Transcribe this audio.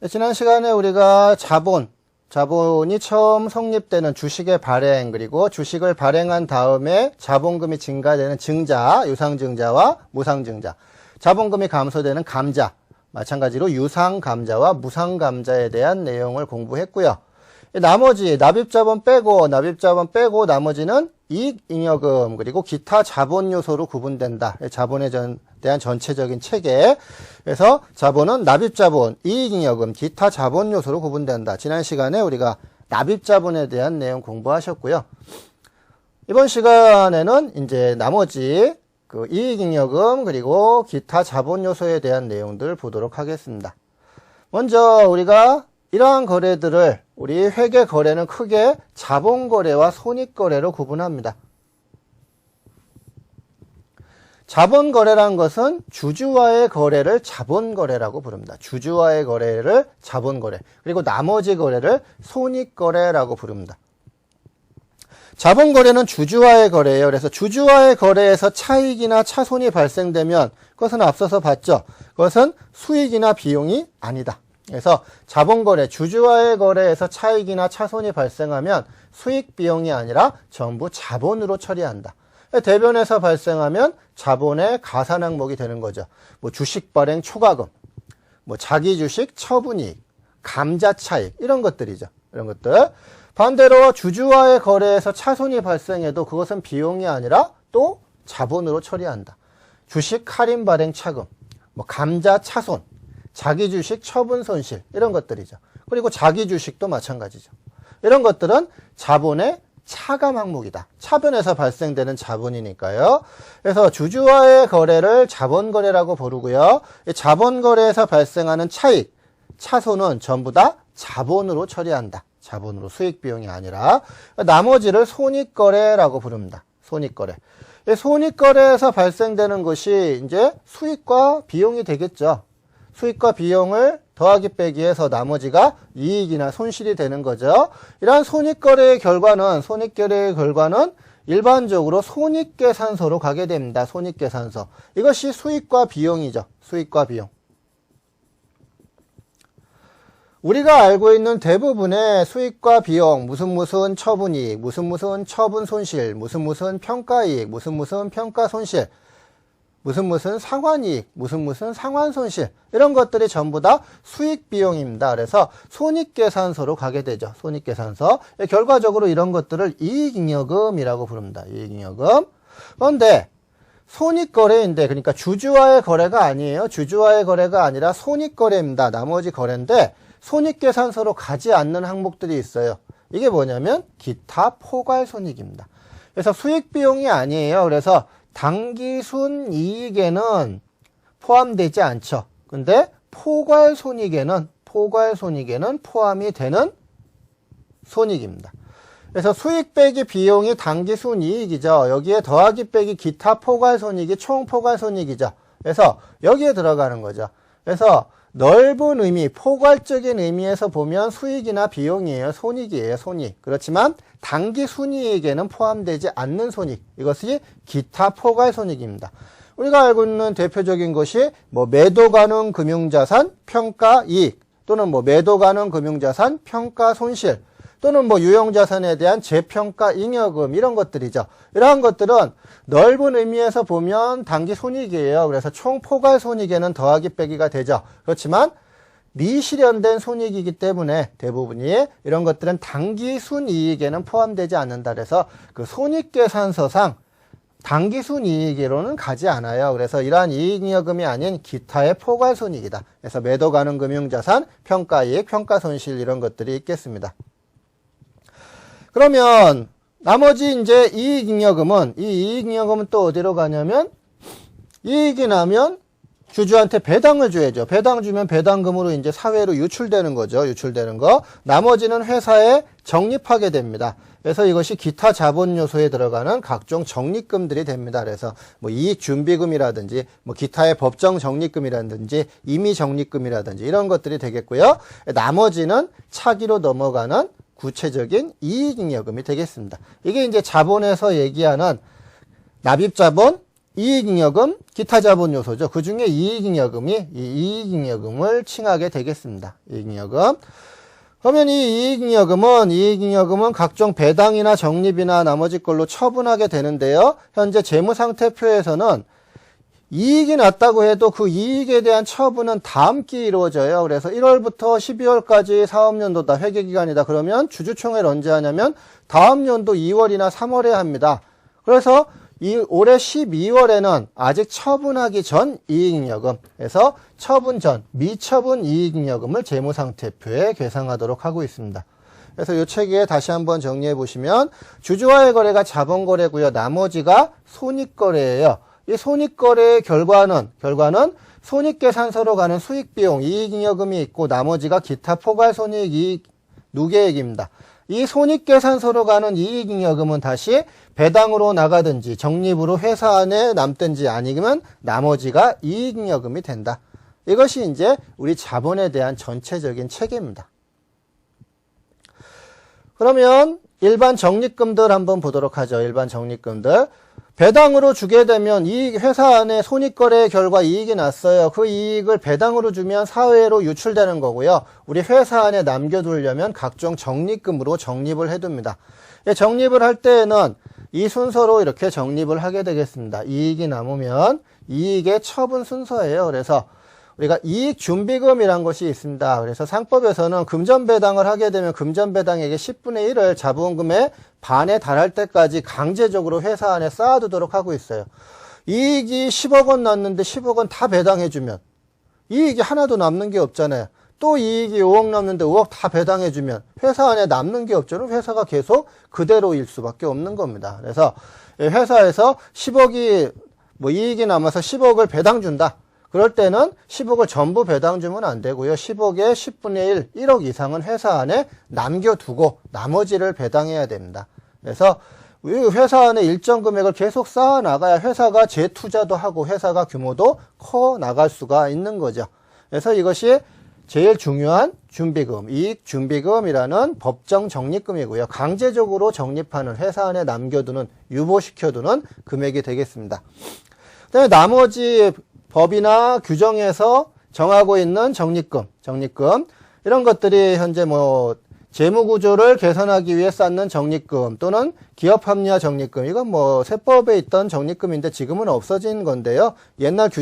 지난 시간에 우리가 자본이 처음 성립되는 주식의 발행, 그리고 주식을 발행한 다음에 자본금이 증가되는 증자, 유상증자와 무상증자, 자본금이 감소되는 감자, 마찬가지로 유상감자와 무상감자에 대한 내용을 공부했고요. 나머지 납입자본 빼고 나머지는 이익잉여금 그리고 기타 자본 요소로 구분된다. 자본에 대한 전체적인 체계. 그래서 자본은 납입자본, 이익잉여금, 기타 자본 요소로 구분된다. 지난 시간에 우리가 납입자본에 대한 내용 공부하셨고요. 이번 시간에는 이제 나머지 이익잉여금 그리고 기타 자본 요소에 대한 내용들 보도록 하겠습니다. 먼저 우리가 이러한 거래들을 우리 회계 거래는 크게 자본거래와 손익거래로 구분합니다. 자본거래란 것은 주주와의 거래를 자본거래라고 부릅니다. 주주와의 거래를 자본거래, 그리고 나머지 거래를 손익거래라고 부릅니다. 자본거래는 주주와의 거래예요. 그래서 주주와의 거래에서 차익이나 차손이 발생되면 그것은 앞서서 봤죠. 그것은 수익이나 비용이 아니다. 그래서 자본거래, 주주와의 거래에서 차익이나 차손이 발생하면 수익 비용이 아니라 전부 자본으로 처리한다. 대변에서 발생하면 자본의 가산 항목이 되는 거죠. 주식 발행 초과금, 자기 주식 처분이익, 감자 차익, 이런 것들이죠. 이런 것들. 반대로 주주와의 거래에서 차손이 발생해도 그것은 비용이 아니라 또 자본으로 처리한다. 주식 할인 발행 차금, 감자 차손, 자기 주식 처분 손실, 이런 것들이죠. 그리고 자기 주식도 마찬가지죠. 이런 것들은 자본의 차감 항목이다. 차변에서 발생되는 자본이니까요. 그래서 주주와의 거래를 자본거래라고 부르고요. 이 자본거래에서 발생하는 차익, 차손은 전부 다 자본으로 처리한다. 자본으로, 수익 비용이 아니라. 나머지를 손익거래라고 부릅니다. 손익거래. 이 손익거래에서 발생되는 것이 이제 수익과 비용이 되겠죠. 수익과 비용을 더하기 빼기해서 나머지가 이익이나 손실이 되는 거죠. 이러한 손익거래의 결과는 일반적으로 손익계산서로 가게 됩니다. 손익계산서. 이것이 수익과 비용이죠. 수익과 비용. 우리가 알고 있는 대부분의 수익과 비용, 무슨 처분이익, 무슨 처분 손실, 무슨 평가이익, 무슨 평가 손실, 무슨 상환이익, 무슨 상환 손실, 이런 것들이 전부 다 수익 비용입니다. 그래서 손익계산서로 가게 되죠. 손익계산서. 결과적으로 이런 것들을 이익잉여금이라고 부릅니다. 이익잉여금. 그런데 손익거래인데, 그러니까 주주와의 거래가 아니에요. 주주와의 거래가 아니라 손익거래입니다. 나머지 거래인데 손익계산서로 가지 않는 항목들이 있어요. 이게 뭐냐면 기타 포괄손익입니다. 그래서 수익 비용이 아니에요. 그래서 당기순이익에는 포함되지 않죠. 근데 포괄손익에는 포함이 되는 손익입니다. 그래서 수익 빼기 비용이 당기순이익이죠. 여기에 더하기 빼기 기타 포괄손익이 총 포괄손익이죠. 그래서 여기에 들어가는 거죠. 그래서 넓은 의미, 포괄적인 의미에서 보면 수익이나 비용이에요. 손익이에요. 손익. 그렇지만 당기순이익에는 포함되지 않는 손익. 이것이 기타 포괄손익입니다. 우리가 알고 있는 대표적인 것이 매도 가능 금융자산 평가이익, 또는 매도 가능 금융자산 평가손실, 또는 유형자산에 대한 재평가 잉여금, 이런 것들이죠. 이러한 것들은 넓은 의미에서 보면 당기손익이에요. 그래서 총 포괄손익에는 더하기 빼기가 되죠. 그렇지만 미실현된 손익이기 때문에 대부분이 이런 것들은 당기순이익에는 포함되지 않는다. 그래서 그 손익계산서상 당기순이익으로는 가지 않아요. 그래서 이러한 이익잉여금이 아닌 기타의 포괄손익이다. 그래서 매도 가능 금융자산, 평가이익, 평가손실, 이런 것들이 있겠습니다. 그러면 나머지 이제 이익잉여금은, 이 이익잉여금은 또 어디로 가냐면, 이익이 나면 주주한테 배당을 줘야죠. 배당 주면 배당금으로 이제 사회로 유출되는 거죠. 유출되는 거. 나머지는 회사에 적립하게 됩니다. 그래서 이것이 기타 자본 요소에 들어가는 각종 적립금들이 됩니다. 그래서 이익 준비금이라든지 기타의 법정 적립금이라든지 임의 적립금이라든지 이런 것들이 되겠고요. 나머지는 차기로 넘어가는 구체적인 이익잉여금이 되겠습니다. 이게 이제 자본에서 얘기하는 납입자본, 이익잉여금, 기타 자본 요소죠. 그 중에 이익잉여금이 이 이익잉여금을 칭하게 되겠습니다. 이익잉여금. 그러면 이 이익잉여금은 각종 배당이나 적립이나 나머지 걸로 처분하게 되는데요. 현재 재무상태표에서는 이익이 났다고 해도 그 이익에 대한 처분은 다음 기에 이루어져요. 그래서 1월부터 12월까지 사업연도다, 회계기간이다. 그러면 주주총회를 언제 하냐면 다음 연도 2월이나 3월에 합니다. 그래서 올해 12월에는 아직 처분하기 전 이익잉여금, 그래서 처분 전 미처분 이익잉여금을 재무상태표에 계상하도록 하고 있습니다. 그래서 이 체계에 다시 한번 정리해 보시면 주주와의 거래가 자본거래고요. 나머지가 손익거래예요. 이 손익거래의 결과는 손익계산서로 가는 수익비용, 이익잉여금이 있고 나머지가 기타 포괄손익, 이익, 누계액입니다. 이 손익계산서로 가는 이익잉여금은 다시 배당으로 나가든지 적립으로 회사 안에 남든지 아니면 나머지가 이익잉여금이 된다. 이것이 이제 우리 자본에 대한 전체적인 체계입니다. 그러면 일반 적립금들 한번 보도록 하죠. 일반 적립금들. 배당으로 주게 되면 이 회사 안에 손익거래의 결과 이익이 났어요. 그 이익을 배당으로 주면 사회로 유출되는 거고요. 우리 회사 안에 남겨두려면 각종 적립금으로 적립을 해둡니다. 적립을 할 때에는 이 순서로 이렇게 적립을 하게 되겠습니다. 이익이 남으면 이익의 처분 순서예요. 그래서 우리가 이익준비금이란 것이 있습니다. 그래서 상법에서는 금전배당을 하게 되면 금전배당액의 10분의 1을 자본금의 반에 달할 때까지 강제적으로 회사 안에 쌓아두도록 하고 있어요. 이익이 10억 원 났는데 10억 원 다 배당해주면 이익이 하나도 남는 게 없잖아요. 또 이익이 5억 남는데 5억 다 배당해주면 회사 안에 남는 게 없죠. 회사가 계속 그대로일 수밖에 없는 겁니다. 그래서 회사에서 10억이 이익이 남아서 10억을 배당 준다. 그럴 때는 10억을 전부 배당 주면 안 되고요. 10억의 10분의 1, 1억 이상은 회사 안에 남겨두고 나머지를 배당해야 됩니다. 그래서 회사 안에 일정 금액을 계속 쌓아 나가야 회사가 재투자도 하고 회사가 규모도 커 나갈 수가 있는 거죠. 그래서 이것이 제일 중요한 준비금, 이익준비금이라는 법정 적립금이고요. 강제적으로 적립하는 회사 안에 남겨두는, 유보시켜두는 금액이 되겠습니다. 그다음에 나머지 법이나 규정에서 정하고 있는 적립금 이런 것들이 현재 재무구조를 개선하기 위해 쌓는 적립금 또는 기업합리화 적립금, 이건 세법에 있던 적립금인데 지금은 없어진 건데요. 옛날 규정